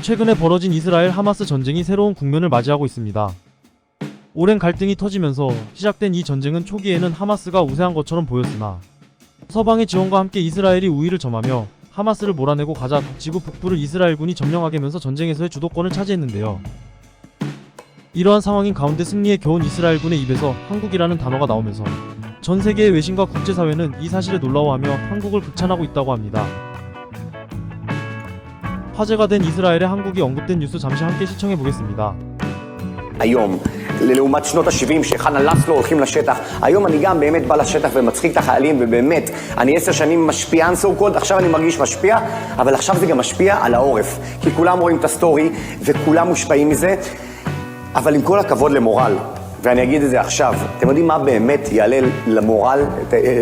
최근에 벌어진 이스라엘 하마스 전쟁이 새로운 국면을 맞이하고 있습니다. 오랜 갈등이 터지면서 시작된 이 전쟁은 초기에는 하마스가 우세한 것처럼 보였으나 서방의 지원과 함께 이스라엘이 우위를 점하며 하마스를 몰아내고 가자 지구 북부를 이스라엘군이 점령하게 하면서 전쟁에서의 주도권을 차지했는데요. 이러한 상황인 가운데 승리에 겨운 이스라엘군의 입에서 한국이라는 단어가 나오면서 전 세계의 외신과 국제사회는 이 사실에 놀라워하며 한국을 극찬하고 있다고 합니다. 화제가 된 이스라엘의 한국이 언급된 뉴스 잠시 함께 시청해보겠습니다. היום, לעומת שנות ה-70 שחנה לסלו הולכים לשטח, היום אני גם באמת בא לשטח ומצחיק את החיילים, ובאמת, אני 10 שנים משפיען so called, עכשיו אני מרגיש משפיע, אבל עכשיו זה גם משפיע על העורף, כי כולם רואים את הסטורי וכולם מושפעים מזה, אבל עם כל הכבוד למורל, ואני אגיד את זה עכשיו, אתם יודעים מה באמת יעלה למורל,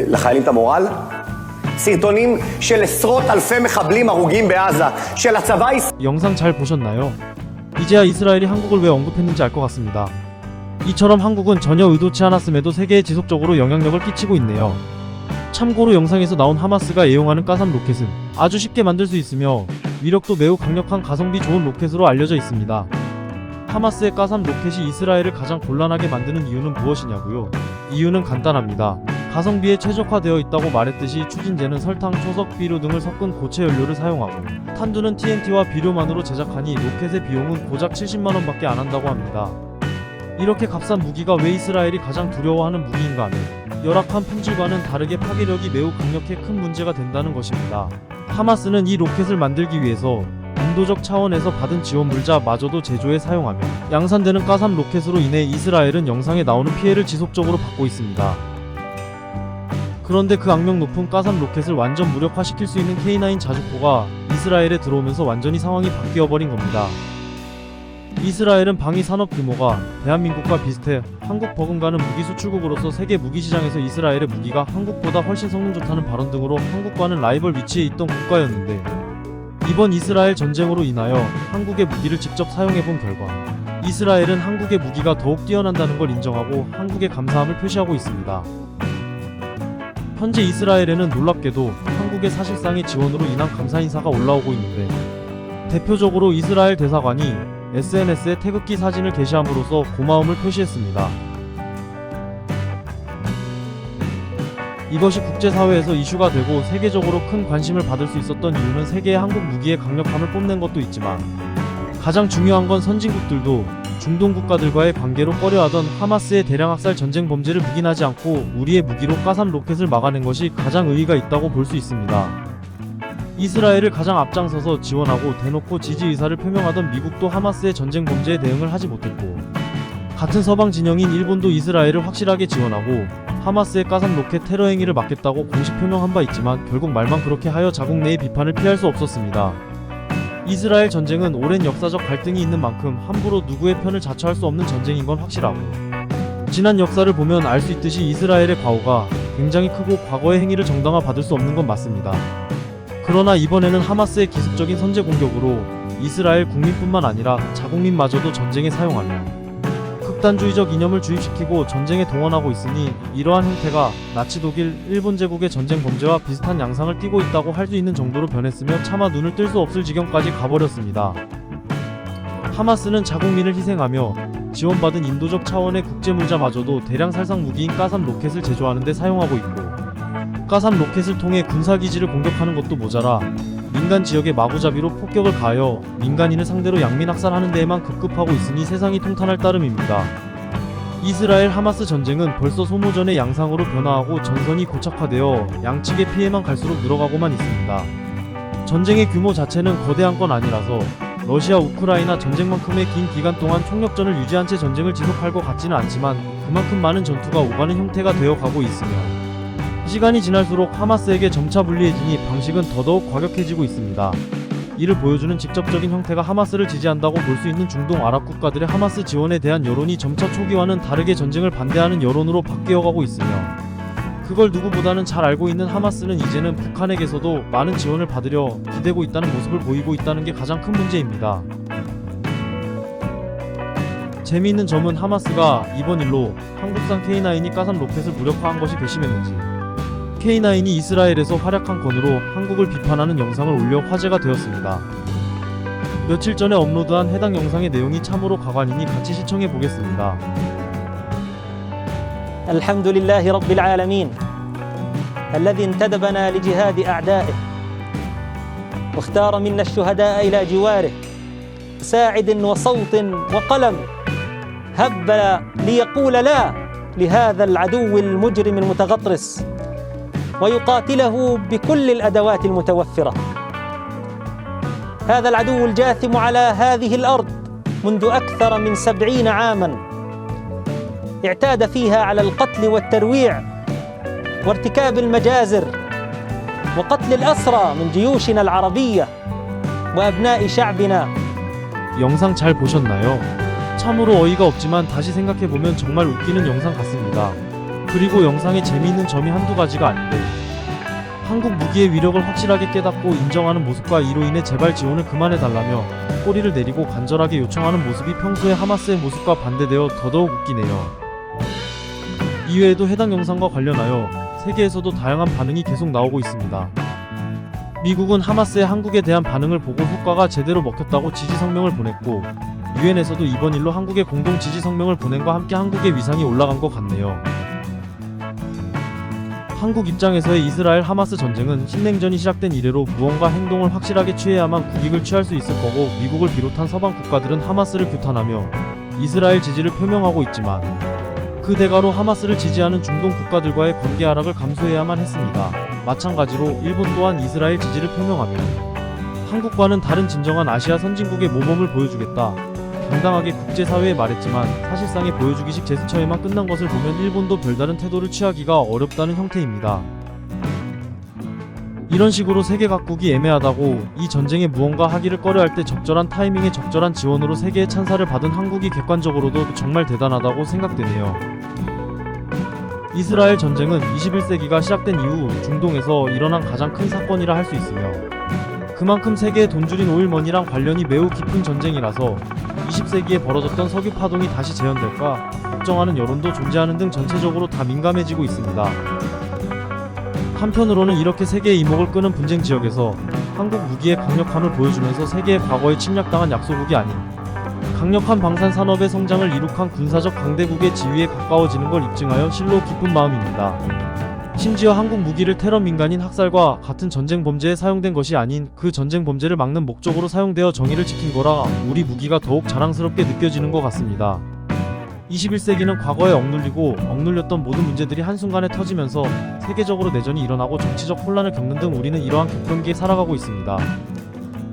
לחיילים את המורל? סרטונים של עשרות אלפי מחבלים הרוגים בעזה, של הצבא 영상 잘 보셨나요? 이제야 이스라엘이 한국을 왜 언급했는지 알 것 같습니다. 이처럼 한국은 전혀 의도치 않았음에도 세계에 지속적으로 영향력을 끼치고 있네요. 참고로 영상에서 나온 하마스가 애용하는 가삼 로켓은 아주 쉽게 만들 수 있으며 위력도 매우 강력한 가성비 좋은 로켓으로 알려져 있습니다. 하마스의 가삼 로켓이 이스라엘을 가장 곤란하게 만드는 이유는 무엇이냐고요? 이유는 간단합니다. 가성비에 최적화되어 있다고 말했듯이 추진제는 설탕, 초석, 비료 등을 섞은 고체 연료를 사용하고 탄두는 TNT와 비료만으로 제작하니 로켓의 비용은 고작 70만원 밖에 안 한다고 합니다. 이렇게 값싼 무기가 왜 이스라엘이 가장 두려워하는 무기인가 하면 열악한 품질과는 다르게 파괴력이 매우 강력해 큰 문제가 된다는 것입니다. 하마스는 이 로켓을 만들기 위해서 인도적 차원에서 받은 지원 물자마저도 제조에 사용하며 양산되는 가삼 로켓으로 인해 이스라엘은 영상에 나오는 피해를 지속적으로 받고 있습니다. 그런데 그 악명 높은 가삼 로켓을 완전 무력화시킬 수 있는 K9 자주포가 이스라엘에 들어오면서 완전히 상황이 바뀌어버린 겁니다. 이스라엘은 방위 산업 규모가 대한민국과 비슷해 한국 버금가는 무기 수출국으로서 세계 무기 시장에서 이스라엘의 무기가 한국보다 훨씬 성능 좋다는 발언 등으로 한국과는 라이벌 위치에 있던 국가였는데 이번 이스라엘 전쟁으로 인하여 한국의 무기를 직접 사용해본 결과 이스라엘은 한국의 무기가 더욱 뛰어난다는 걸 인정하고 한국에 감사함을 표시하고 있습니다. 현재 이스라엘에는 놀랍게도 한국의 사실상의 지원으로 인한 감사 인사가 올라오고 있는데 대표적으로 이스라엘 대사관이 SNS에 태극기 사진을 게시함으로써 고마움을 표시했습니다. 이것이 국제사회에서 이슈가 되고 세계적으로 큰 관심을 받을 수 있었던 이유는 세계의 한국 무기의 강력함을 뽐낸 것도 있지만 가장 중요한 건 선진국들도 중동 국가들과의 관계로 꺼려하던 하마스의 대량 학살 전쟁 범죄를 묵인하지 않고 우리의 무기로 가삼 로켓을 막아낸 것이 가장 의의가 있다고 볼 수 있습니다. 이스라엘을 가장 앞장서서 지원하고 대놓고 지지 의사를 표명하던 미국도 하마스의 전쟁 범죄에 대응을 하지 못했고 같은 서방 진영인 일본도 이스라엘을 확실하게 지원하고 하마스의 가삼 로켓 테러 행위를 막겠다고 공식 표명한 바 있지만 결국 말만 그렇게 하여 자국 내의 비판을 피할 수 없었습니다. 이스라엘 전쟁은 오랜 역사적 갈등이 있는 만큼 함부로 누구의 편을 자처할 수 없는 전쟁인 건 확실하고 지난 역사를 보면 알 수 있듯이 이스라엘의 과오가 굉장히 크고 과거의 행위를 정당화 받을 수 없는 건 맞습니다. 그러나 이번에는 하마스의 기습적인 선제 공격으로 이스라엘 국민뿐만 아니라 자국민마저도 전쟁에 사용하며 극단주의적 이념을 주입시키고 전쟁에 동원하고 있으니 이러한 행태가 나치 독일, 일본 제국의 전쟁 범죄와 비슷한 양상을 띠고 있다고 할 수 있는 정도로 변했으며 차마 눈을 뜰 수 없을 지경까지 가버렸습니다. 하마스는 자국민을 희생하며 지원받은 인도적 차원의 국제물자마저도 대량 살상 무기인 가삼 로켓을 제조하는 데 사용하고 있고 가삼 로켓을 통해 군사기지를 공격하는 것도 모자라 민간 지역에 마구잡이로 폭격을 가하여 민간인을 상대로 양민학살하는 데에만 급급하고 있으니 세상이 통탄할 따름입니다. 이스라엘 하마스 전쟁은 벌써 소모전의 양상으로 변화하고 전선이 고착화되어 양측의 피해만 갈수록 늘어가고만 있습니다. 전쟁의 규모 자체는 거대한 건 아니라서 러시아 우크라이나 전쟁만큼의 긴 기간 동안 총력전을 유지한 채 전쟁을 지속할 것 같지는 않지만 그만큼 많은 전투가 오가는 형태가 되어가고 있으며 시간이 지날수록 하마스에게 점차 불리해지니 방식은 더더욱 과격해지고 있습니다. 이를 보여주는 직접적인 형태가 하마스를 지지한다고 볼 수 있는 중동 아랍 국가들의 하마스 지원에 대한 여론이 점차 초기와는 다르게 전쟁을 반대하는 여론으로 바뀌어가고 있으며 그걸 누구보다는 잘 알고 있는 하마스는 이제는 북한에게서도 많은 지원을 받으려 기대고 있다는 모습을 보이고 있다는 게 가장 큰 문제입니다. 재미있는 점은 하마스가 이번 일로 한국산 K9이 가삼 로켓을 무력화한 것이 괘씸했는지 K9이 이스라엘에서 활약한 건으로 한국을 비판하는 영상을 올려 화제가 되었습니다. 며칠 전에 업로드한 해당 영상의 내용이 참으로 가관이니 같이 시청해 보겠습니다. الحمد لله رب العالمين الذي انتدبنا لجهاد أعدائه واختار منا الشهداء إلى جواره ساعد وصوت وقلم هب ليقول لا لهذا العدو المجرم المتغطرس ويقاتله بكل الأدوات المتوفرة. هذا العدو الجاثم على هذه الأرض منذ أكثر من 70 عاماً اعتاد فيها على القتل والترويع وارتكاب المجازر وقتل الأسرى من جيوشنا العربية وأبناء شعبنا. 영상 잘 보셨나요? 참으로 어이가 없지만 다시 생각해보면 정말 웃기는 영상 같습니다. 그리고 영상에 재미있는 점이 한두 가지가 아닌데 한국 무기의 위력을 확실하게 깨닫고 인정하는 모습과 이로 인해 제발 지원을 그만해달라며 꼬리를 내리고 간절하게 요청하는 모습이 평소의 하마스의 모습과 반대되어 더더욱 웃기네요. 이외에도 해당 영상과 관련하여 세계에서도 다양한 반응이 계속 나오고 있습니다. 미국은 하마스의 한국에 대한 반응을 보고 효과가 제대로 먹혔다고 지지 성명을 보냈고 유엔에서도 이번 일로 한국에 공동 지지 성명을 보낸과 함께 한국의 위상이 올라간 것 같네요. 한국 입장에서의 이스라엘 하마스 전쟁은 신냉전이 시작된 이래로 무언가 행동을 확실하게 취해야만 국익을 취할 수 있을 거고 미국을 비롯한 서방 국가들은 하마스를 규탄하며 이스라엘 지지를 표명하고 있지만 그 대가로 하마스를 지지하는 중동 국가들과의 관계 하락을 감수해야만 했습니다. 마찬가지로 일본 또한 이스라엘 지지를 표명하며 한국과는 다른 진정한 아시아 선진국의 모범을 보여주겠다. 당당하게 국제사회에 말했지만 사실상의 보여주기식 제스처에만 끝난 것을 보면 일본도 별다른 태도를 취하기가 어렵다는 형태입니다. 이런 식으로 세계 각국이 애매하다고 이 전쟁에 무언가 하기를 꺼려할 때 적절한 타이밍에 적절한 지원으로 세계의 찬사를 받은 한국이 객관적으로도 정말 대단하다고 생각되네요. 이스라엘 전쟁은 21세기가 시작된 이후 중동에서 일어난 가장 큰 사건이라 할 수 있으며 그만큼 세계의 돈줄인 오일머니랑 관련이 매우 깊은 전쟁이라서 20세기에 벌어졌던 석유 파동이 다시 재현될까 걱정하는 여론도 존재하는 등 전체적으로 다 민감해지고 있습니다. 한편으로는 이렇게 세계의 이목을 끄는 분쟁 지역에서 한국 무기의 강력함을 보여주면서 세계의 과거에 침략당한 약소국이 아닌 강력한 방산 산업의 성장을 이룩한 군사적 강대국의 지위에 가까워지는 걸 입증하여 실로 기쁜 마음입니다. 심지어 한국 무기를 테러 민간인 학살과 같은 전쟁 범죄에 사용된 것이 아닌 그 전쟁 범죄를 막는 목적으로 사용되어 정의를 지킨 거라 우리 무기가 더욱 자랑스럽게 느껴지는 것 같습니다. 21세기는 과거에 억눌렸던 모든 문제들이 한순간에 터지면서 세계적으로 내전이 일어나고 정치적 혼란을 겪는 등 우리는 이러한 격변기에 살아가고 있습니다.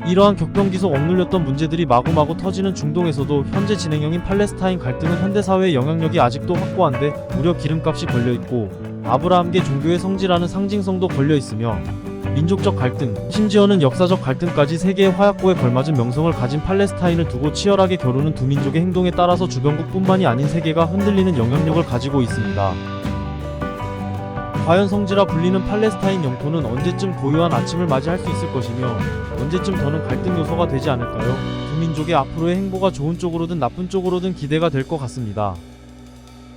이러한 격변기 속 억눌렸던 문제들이 마구마구 터지는 중동에서도 현재 진행형인 팔레스타인 갈등은 현대사회의 영향력이 아직도 확고한데 무려 기름값이 걸려있고 아브라함계 종교의 성지라는 상징성도 걸려있으며 민족적 갈등, 심지어는 역사적 갈등까지 세계의 화약고에 걸맞은 명성을 가진 팔레스타인을 두고 치열하게 겨루는 두 민족의 행동에 따라서 주변국뿐만이 아닌 세계가 흔들리는 영향력을 가지고 있습니다. 과연 성지라 불리는 팔레스타인 영토는 언제쯤 고요한 아침을 맞이할 수 있을 것이며 언제쯤 더는 갈등 요소가 되지 않을까요? 두 민족의 앞으로의 행보가 좋은 쪽으로든 나쁜 쪽으로든 기대가 될 것 같습니다.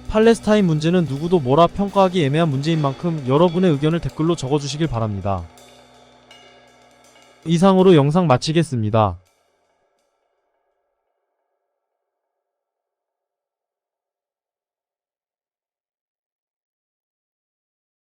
팔레스타인 문제는 누구도 뭐라 평가하기 애매한 문제인 만큼 여러분의 의견을 댓글로 적어주시길 바랍니다. 이상으로 영상 마치겠습니다.